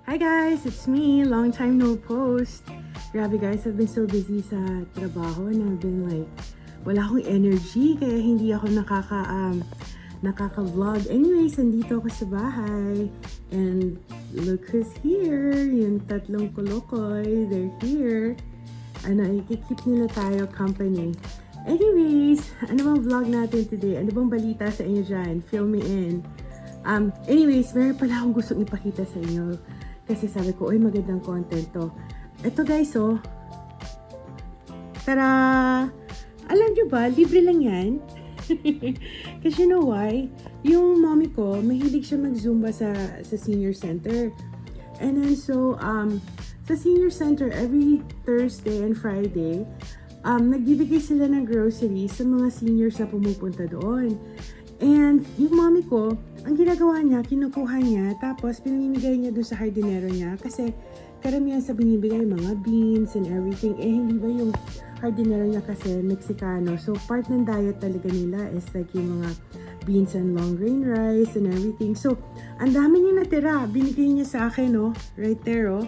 Hi guys, it's me. Long time no post. Grabe guys, I've been so busy sa trabaho and I've been like, wala akong energy kaya hindi ako nakaka-vlog. Anyways, nandito ako sa bahay and look who's here. Yung tatlong kolokoy, they're here. I-keep nila tayo company. Anyways, ano bang vlog natin today? Ano bang balita sa inyo dyan? Fill me in. Anyways, meron pala akong gustong ipakita sa inyo. Kasi sabi ko, uy, magandang content to. Ito guys, oh. Tara! Alam nyo ba, libre lang yan. Kasi you know why? Yung mommy ko, mahilig siya mag-zumba sa senior center. And then so, sa senior center, every Thursday and Friday, nagbibigay sila ng groceries sa mga seniors na pumupunta doon. And yung mommy ko, ang ginagawa niya, kinukuha niya, tapos pinamimigay niya doon sa hardinero niya. Kasi karamihan sa binibigay, mga beans and everything. Eh, hindi ba yung hardinero niya kasi Mexicano. So, part ng diet talaga nila is like yung mga beans and long grain rice and everything. So, ang dami niya natira. Binigay niya sa akin, no? Right there, oh.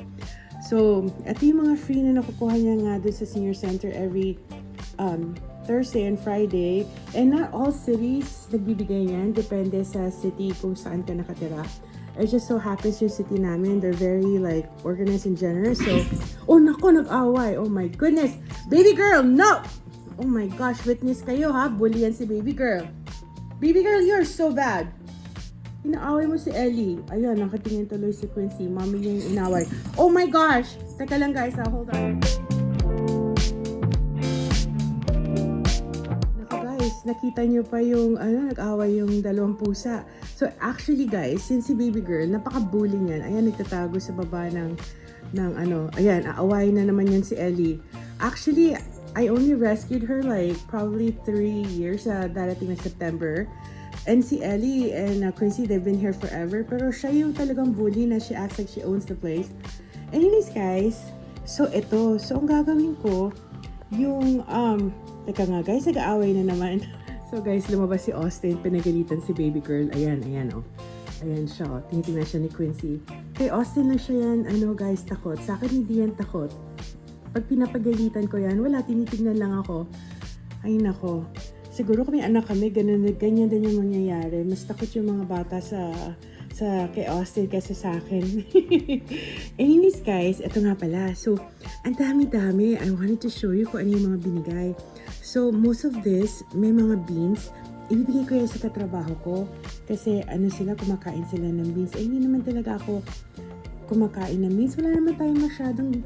So, ito yung mga free na nakukuha niya nga doon sa senior center every Thursday and Friday. And not all cities nagbibigay niyan. Depende sa city kung saan ka nakatira. It just so happens yung city namin, they're very like organized and generous. So, oh nako, nag-away. Oh my goodness. Baby girl, no! Oh my gosh, witness kayo ha. Bully yan si baby girl. Baby girl, you're so bad. Inaaway mo si Ellie. Ayun, nakatingin tuloy si Quincy. Mommy niya yung inaway. Oh my gosh! Teka lang guys, hold on. Nakita nyo pa yung nag-away yung dalawang pusa. So actually guys, since si baby girl, napaka-bully niyan. Ayan, nagtatago sa baba ng ayan, aaway na naman yan si Ellie. Actually, I only rescued her like probably 3 years darating na September. And si Ellie and Quincy, they've been here forever. Pero siya yung talagang bully na she acts like she owns the place. Anyways guys, so ito. So ang gagawin ko, yung teka nga guys, nag-aaway na naman. So guys, lumabas si Austin, pinagalitan si baby girl. Ayan, oh. Ayan siya, oh. Tinitingnan siya ni Quincy. Kay Austin lang siya yan, guys, takot. Sa akin hindi yan takot. Pag pinapagalitan ko yan, wala, tinitingnan lang ako. Ay nako. Siguro kung may anak kami, ganyan din yung mangyayari. Mas takot yung mga bata sa kay Austin kasi sa akin. Anyways guys, ito nga pala. So, ang dami-dami. I wanted to show you kung ano yung mga binigay. So, most of this, may mga beans. Ibibigay ko yan sa katrabaho ko. Kasi sila, kumakain sila ng beans. Eh, hindi naman talaga ako kumakain ng beans. Wala naman tayong masyadong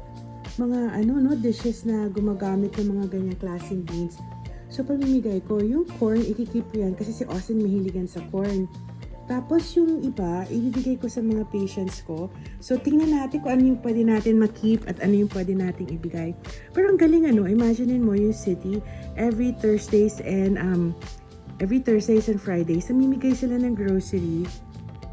mga dishes na gumagamit ng mga ganyang klaseng beans. So, pamimigay ko, yung corn, ikikip ko yan kasi si Austin mahiligan sa corn. Tapos yung iba, ibibigay ko sa mga patients ko. So, tingnan natin kung ano yung pwede natin makip at ano yung pwede natin ibigay. Pero ang galing imaginein mo yung city, every Thursdays and Fridays, namimigay sila ng grocery.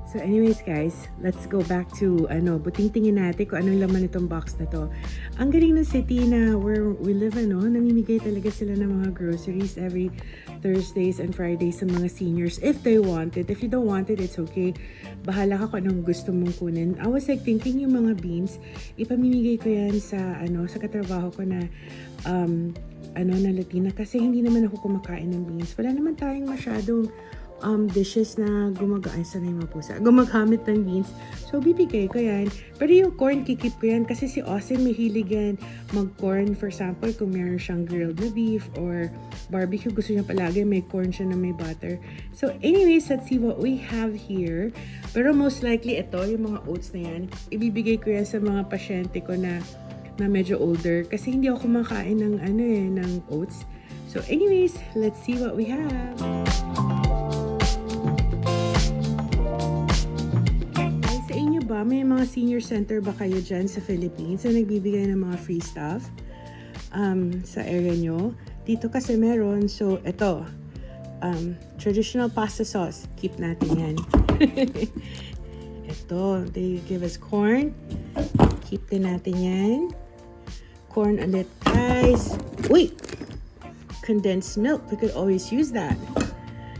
So anyways guys, let's go back to buting tingin natin kung anong laman itong box na to. Ang galing ng city na where we live, namimigay talaga sila ng mga groceries every Thursdays and Fridays sa mga seniors if they want it. If you don't want it, it's okay. Bahala ka kung anong gusto mong kunin. I was like thinking yung mga beans, ipamimigay ko yan sa sa katrabaho ko na na Latina kasi hindi naman ako kumakain ng beans. Wala naman tayong masyadong dishes na gumagamit ng beans. So, bibigay ko yan. Pero yung corn, kikip ko yan kasi si Austin mahilig yan mag-corn. For example, kung meron siyang grilled na beef or barbecue, gusto niya palagi may corn siya na may butter. So, anyways, let's see what we have here. Pero most likely, ito, yung mga oats na yan, ibibigay ko yan sa mga pasyente ko na medyo older kasi hindi ako kumakain ng ng oats. So, anyways, let's see what we have. May mga senior center ba kayo dyan sa Philippines na nagbibigay ng mga free stuff sa area nyo? Dito kasi meron. So, ito. Traditional pasta sauce. Keep natin yan. Ito. They give us corn. Keep din natin yan. Corn ulit, guys. Uy! Condensed milk. We could always use that.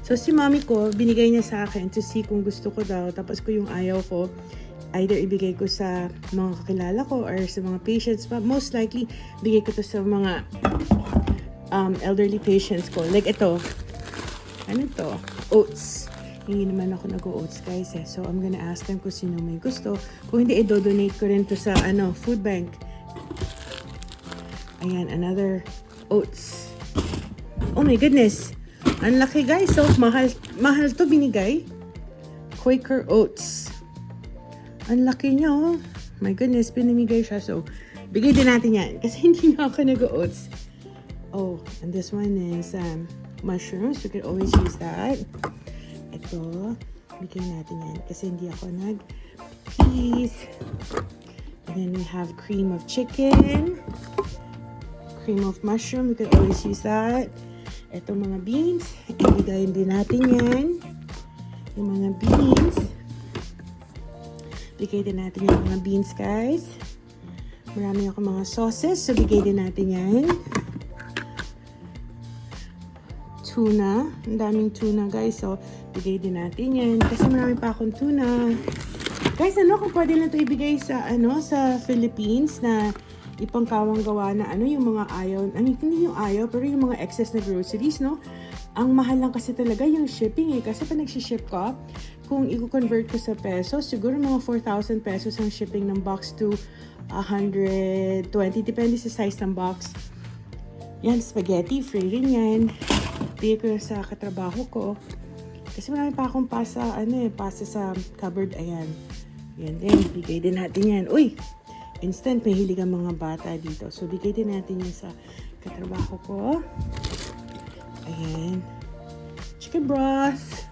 So, si mommy ko, binigay niya sa akin to see kung gusto ko daw. Tapos ko yung ayaw ko. either ibigay ko sa mga kakilala ko or sa mga patients, but most likely, bigay ko to sa mga elderly patients ko. Like ito, ano to? Oats. Hindi naman ako nag-oats guys eh. So, I'm gonna ask them kung sino may gusto. Kung hindi, i-donate ko rin to sa food bank. Ayan, another oats. Oh my goodness. Ang laki guys. So, mahal to binigay. Quaker Oats. Ang laki niya oh. My goodness, pinamigay siya. So, bigay din natin yan. Kasi hindi na ako nag-oats. Oh, and this one is mushrooms. We could always use that. Ito, bigay natin yan. Kasi hindi ako nag-peas. And then we have cream of chicken. Cream of mushroom. We could always use that. Ito mga beans. Ibigay din natin yan. Yung mga beans. Bigay din natin yung mga beans, guys. Marami ako mga sauces. So, bigay din natin yan. Tuna. Ang daming tuna, guys. So, bigay din natin yan. Kasi marami pa akong tuna. Guys, kung pwede na ito ibigay sa, sa Philippines na ipangkawang gawa na, yung mga ayaw. Hindi yung ayaw, pero yung mga excess na groceries, no? Ang mahal lang kasi talaga yung shipping eh. Kasi pag nag-ship ka, kung i-convert ko sa pesos, siguro mga 4,000 pesos ang shipping ng box to 120. Depende sa size ng box. Yan, spaghetti. Free rin yan. Bigay ko na sa katrabaho ko. Kasi marami pa akong pasa sa cupboard. Ayan. Yan din. Bigay din natin yan. Uy! Instant, may hilig ang mga bata dito. So, bigay din natin yan sa katrabaho ko. Ayan. Chicken broth.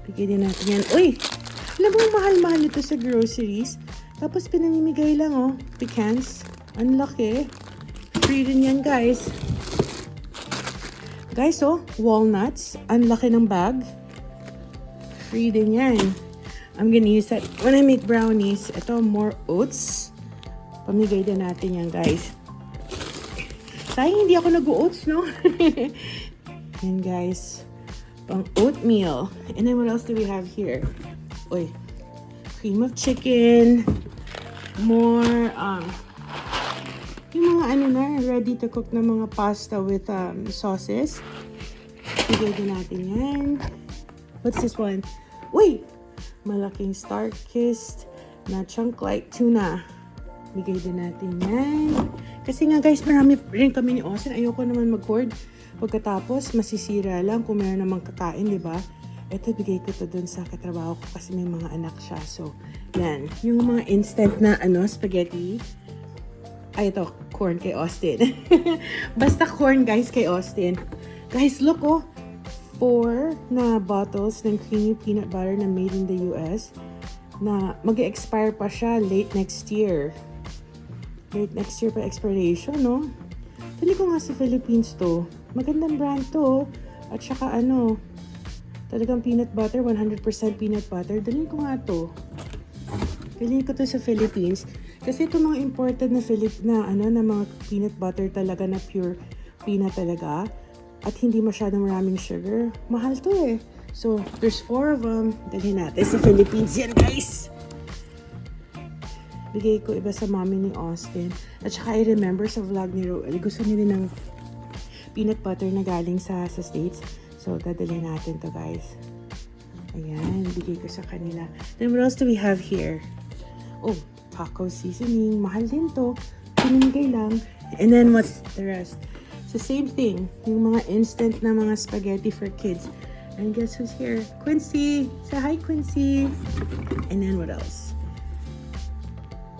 Bigay din natin yan. Uy! Alam mo, mahal-mahal ito sa groceries. Tapos, pinamimigay lang, oh. Pecans. Ang laki. Free rin yan, guys. Guys, oh. Walnuts. Ang laki ng bag. Free din yan. I'm gonna use that when I make brownies. Ito, more oats. Pamigay din natin yan, guys. Sayang hindi ako nag-oats, no? And guys, pang oatmeal. And then what else do we have here? Uy, cream of chicken. More, yung mga ready to cook na mga pasta with sauces. Bigay din natin yan. What's this one? Uy, malaking star-kissed na chunk-like tuna. Bigay din natin yan. Kasi nga guys, marami rin kami ni Austin. Ayoko naman mag-hoard. Pagkatapos, masisira lang kung meron namang kakain, di ba? Ito, bigay ko to dun sa katrabaho ko kasi may mga anak siya. So, yan. Yung mga instant na, spaghetti. Ay, ito, corn kay Austin. Basta corn, guys, kay Austin. Guys, look, oh. 4 na bottles ng creamy peanut butter na made in the US na mag-expire pa siya late next year. Late next year pa expiration, no? Dali ko nga sa Philippines to. Magandang brand to. At saka talagang peanut butter, 100% peanut butter. Dali ko nga to. Dali ko to sa Philippines. Kasi ito mga imported na na mga peanut butter talaga na pure peanut talaga. At hindi masyadong maraming sugar. Mahal to eh. So, there's 4 of them. Dali natin sa Philippines yan, guys. Bigay ko iba sa mommy ni Austin. At saka I remember sa vlog ni Roel, gusto nila ng peanut butter na galing sa States. So, dadali natin to, guys. Ayan, bigay ko sa kanila. Then, what else do we have here? Oh, taco seasoning. Mahal din to. Pinimigay lang. And then, what's the rest? So, same thing. Yung mga instant na mga spaghetti for kids. And guess who's here? Quincy! Say hi, Quincy! And then, what else?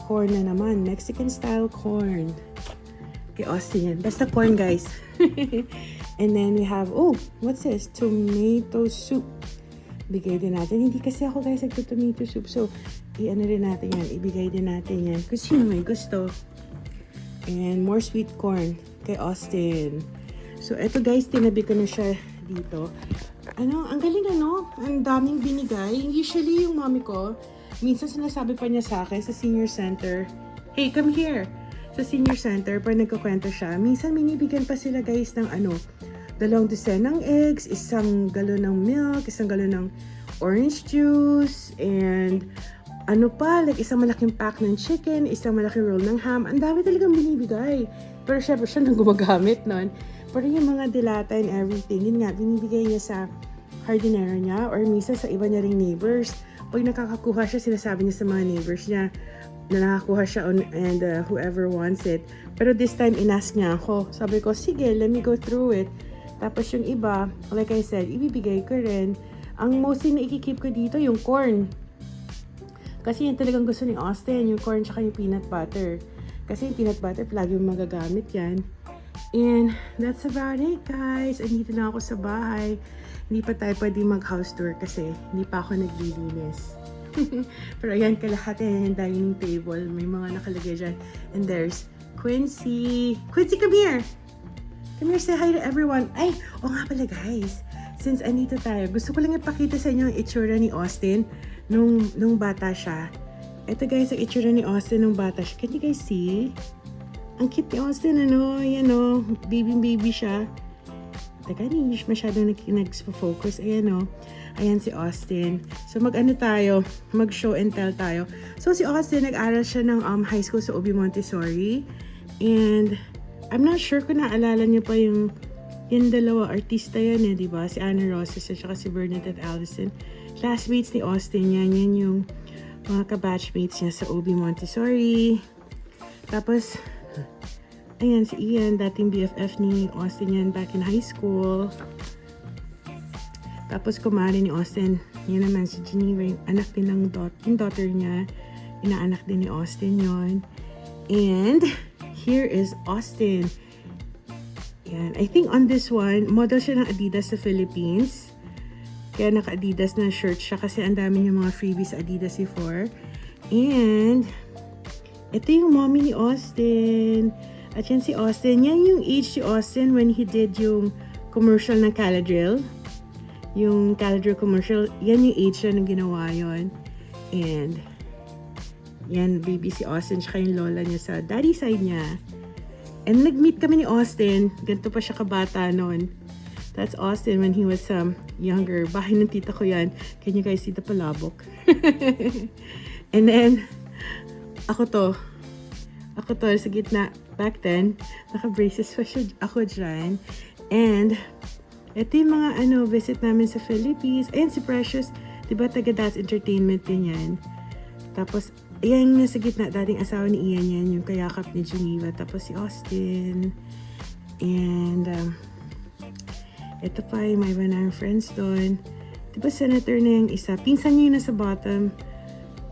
Corn na naman. Mexican-style corn. Kay Austin yan. Basta corn, guys. And then we have, what's this? Tomato soup. Bigay din natin. Hindi kasi ako, guys, nagto-tomato soup. So, rin natin yan. Ibigay din natin yan. Kasi sino may gusto. And more sweet corn. Kay Austin. So, eto, guys, tinabi ko na siya dito. Ang galing, Ang daming binigay. Usually, yung mommy ko, minsan sinasabi pa niya sa akin sa senior center, hey, come here. Sa senior center, pag nagkukwento siya, minsan minibigyan pa sila, guys, ng 2 dosenang eggs, 1 galon ng milk, 1 galon ng orange juice, and ano pa, like isang malaking pack ng chicken, isang malaking roll ng ham. Ang dami talagang binibigay. Pero syempre siya nang gumagamit nun. Pero yung mga dilata and everything, yun nga, binibigay niya sa hardinera niya or minsan sa iba niya ring neighbors. Pag nakakakuha siya, sinasabi niya sa mga neighbors niya na nakakuha siya and whoever wants it. Pero this time, inask niya ako. Sabi ko, sige, let me go through it. Tapos yung iba, like I said, ibibigay ko rin. Ang mostly na ikikeep ko dito, yung corn. Kasi yun talagang gusto ni Austin, yung corn tsaka yung peanut butter. Kasi yung peanut butter, lagi yung magagamit yan. And that's about it, guys. Andito na ako sa bahay. Hindi pa tayo pwede mag-house tour kasi hindi pa ako naglilinis. Pero ayan, kalahati na yung dining table. May mga nakalagay dyan. And there's Quincy. Quincy, come here! Come here, say hi to everyone. Ay, nga pala, guys. Since andito tayo, gusto ko lang ipakita sa inyo ang itsura ni Austin nung bata siya. Ito, guys, ang itsura ni Austin nung bata siya. Can you guys see? Ang cute ni Austin, ano? Yan, oh. Baby siya. Teka, hindi masyadong nag-focus. Ayan, oh. Ayan si Austin. So, mag-ano tayo? Mag-show and tell tayo. So, si Austin, nag-aral siya ng high school sa Obi Montessori. And, I'm not sure kung naalala niyo pa yung dalawa, artista yan eh, di ba? Si Anna Roses at saka si Bernadette Allison. Classmates ni Austin yan. Yan yung mga kabatchmates niya sa Obi Montessori. Tapos, ayan si Ian, dating BFF ni Austin yan back in high school. Tapos kumari ni Austin, yan naman si Geneva, yung anak din ng daughter niya. Inaanak din ni Austin yon. And here is Austin. Yan. I think on this one, model siya ng Adidas sa Philippines. Kaya naka-Adidas na shirt siya kasi ang dami niya mga freebies sa Adidas before. And ito yung mommy ni Austin. At yan si Austin. Yan yung age si Austin when he did yung commercial ng Caladrill. Yung Caladrill commercial, yan yung age siya nung ginawa yon. And yan, baby si Austin, tsaka yung lola niya sa daddy side niya. And nag-meet kami ni Austin. Ganito pa siya kabata noon. That's Austin when he was younger. Bahay ng tita ko yan. Can you guys see the palabok? And then, ako to sa gitna. Back then, naka-braces pa siya, ako dyan. And, ito yung mga visit namin sa Philippines. Ayan si Precious. Diba taga Das Entertainment din yan. Tapos, ayan yung nasa gitna. Dating asawa ni Ian yan. Yung kayakap ni Geneva. Tapos si Austin. And, ito pa yung may iba na friends doon. Diba senator na yung isa. Pinsan niya yung nasa bottom.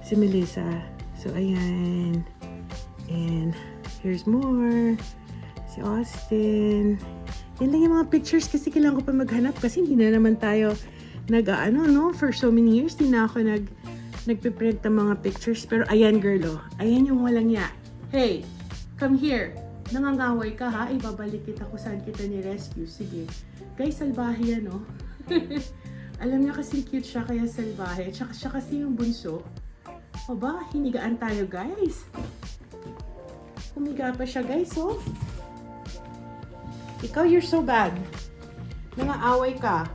Si Melissa. So, ayan. And, here's more. Si Austin. Yan lang yung mga pictures kasi kailangan ko pa maghanap kasi hindi na naman tayo for so many years. Hindi na ako nagpiprint ng mga pictures. Pero ayan, girl, oh. Ayan yung walang ya. Hey, come here. Nangangaway ka, ha? Ibabalik kita kung saan kita ni-rescue. Sige. Guys, salbahe yan, oh. Alam niya kasi cute siya, kaya salbahe. Tsaka siya kasi yung bunso. O ba, hinigaan tayo, guys. Humiga pa siya, guys, oh. Ikaw, you're so bad. Nangaaway ka.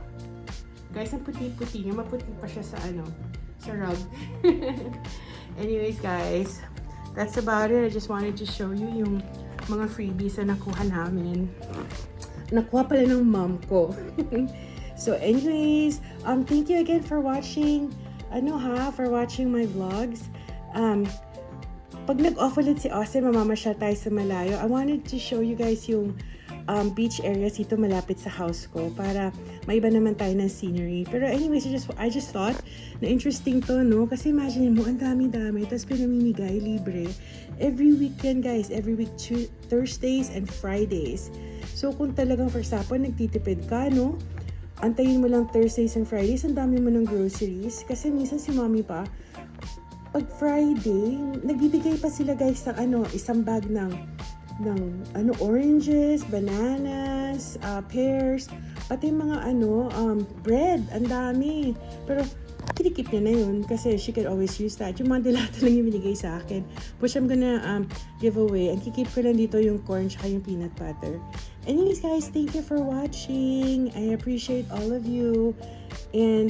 Guys, ang puti-puti niya. Maputi pa siya sa rug. Anyways, guys, that's about it. I just wanted to show you yung mga freebies na nakuha namin. Nakuha pala ng mom ko. So, anyways, thank you again for watching. For watching my vlogs. Pag nag-off ulit si Austin, mamamasyal tayo sa malayo. I wanted to show you guys yung beach areas dito malapit sa house ko para maiba naman tayo ng scenery. Pero anyways, I just thought na interesting to, no? Kasi imagine mo, ang dami-dami. Tapos pinamimigay, libre. Every weekend, guys. Every week, Thursdays and Fridays. So, kung talagang for example, nagtitipid ka, no? Antayin mo lang Thursdays and Fridays. Ang dami mo ng groceries. Kasi minsan si mommy pa, pag Friday, nagbibigay pa sila, guys, ng isang bag ng oranges, bananas, pears, pati mga bread, ang dami. Pero kinikip niya na yun kasi she could always use that. Yung mga dilata lang yung binigay sa akin, which I'm gonna give away. And kikip ko lang dito yung corn tsaka yung peanut butter. Anyways, guys, thank you for watching. I appreciate all of you. And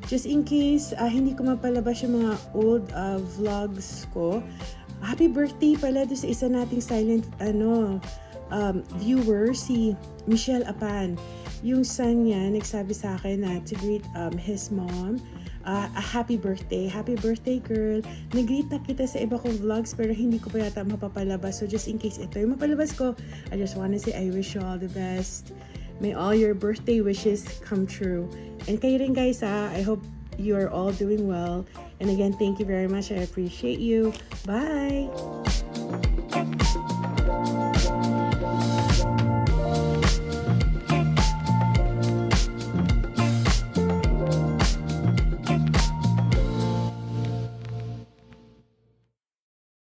just in case hindi ko mapalabas yung mga old vlogs ko, happy birthday pala doon sa isa nating silent viewer, si Michelle Apan. Yung son niya nagsabi sa akin na to greet his mom. A happy birthday girl. Nag-greet na kita sa iba kong vlogs pero hindi ko pa yata mapapalabas. So just in case ito yung mapalabas ko, I just wanna say I wish you all the best. May all your birthday wishes come true. And kayo rin guys I hope you are all doing well. And again, thank you very much. I appreciate you. Bye!